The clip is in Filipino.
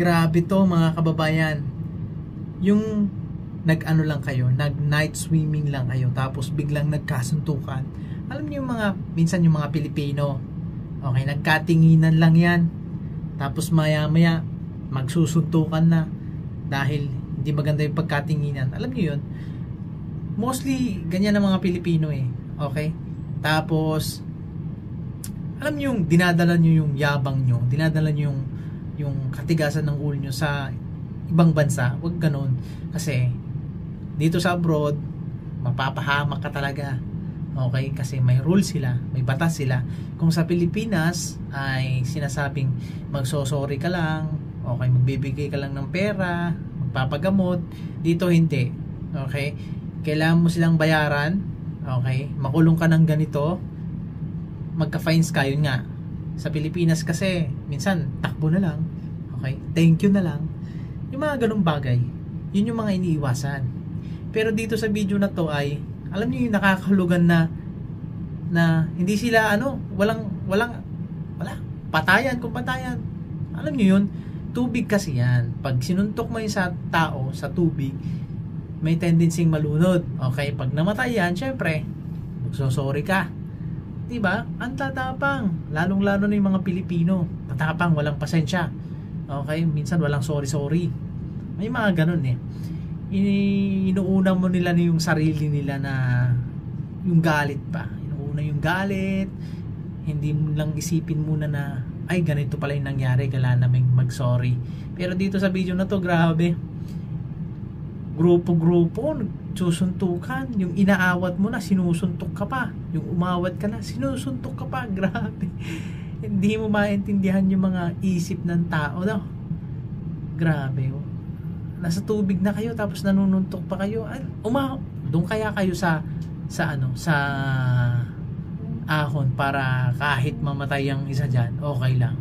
Grabe to mga kababayan. Yung nag-ano lang kayo, nag-night swimming lang kayo, tapos biglang nagkasuntukan. Alam niyo yung mga, minsan yung mga Pilipino, okay, nagkatinginan lang yan. Tapos maya-maya, magsusuntukan na. Dahil hindi maganda yung pagkatinginan. Alam niyo yun? Mostly, ganyan ang mga Pilipino eh. Okay? Tapos, alam niyo yung dinadala niyo yung yabang niyo, dinadala niyo yung katigasan ng ulo niyo sa ibang bansa. Huwag ganun. Kasi, dito sa abroad, mapapahamak ka talaga. Okay? Kasi may rules sila, may batas sila. Kung sa Pilipinas ay sinasabing magsosorry ka lang, okay, magbibigay ka lang ng pera, magpapagamot, dito hindi. Okay? Kailangan mo silang bayaran, okay? Makulong ka ng ganito, magka-fines ka, yun nga. Sa Pilipinas kasi, minsan takbo na lang, okay? Thank you na lang. Yung mga ganung bagay, yun yung mga iniiwasan. Pero dito sa video na to ay, alam niyo yung nakakahulugan na hindi sila wala patayan kung patayan. Alam niyo yun, tubig kasi yan. Pag sinuntok mo yung sa tao sa tubig, may tendency malunod. Okay, pag namatay yan, syempre, magsosorry ka. Diba? Ang tatapang. Lalong-lalo na yung mga Pilipino. Tatapang, walang pasensya. Okay, minsan walang sorry. May mga ganun eh. Inuuna mo nila na yung sarili nila na yung galit pa. Inuuna yung galit. Hindi mo lang isipin muna na ay ganito pala yung nangyari, kailangan naming mag-sorry. Pero dito sa video na to, grabe. Grupo-grupo, susuntukan. Yung inaawat mo na, sinusuntok ka pa. Yung umawat ka na, sinusuntok ka pa. Grabe. Hindi mo maintindihan yung mga isip ng tao, no? Grabe. Nasa tubig na kayo tapos nanununtok pa kayo. Doon kaya kayo sa ahon para kahit mamatay ang isa diyan, okay lang.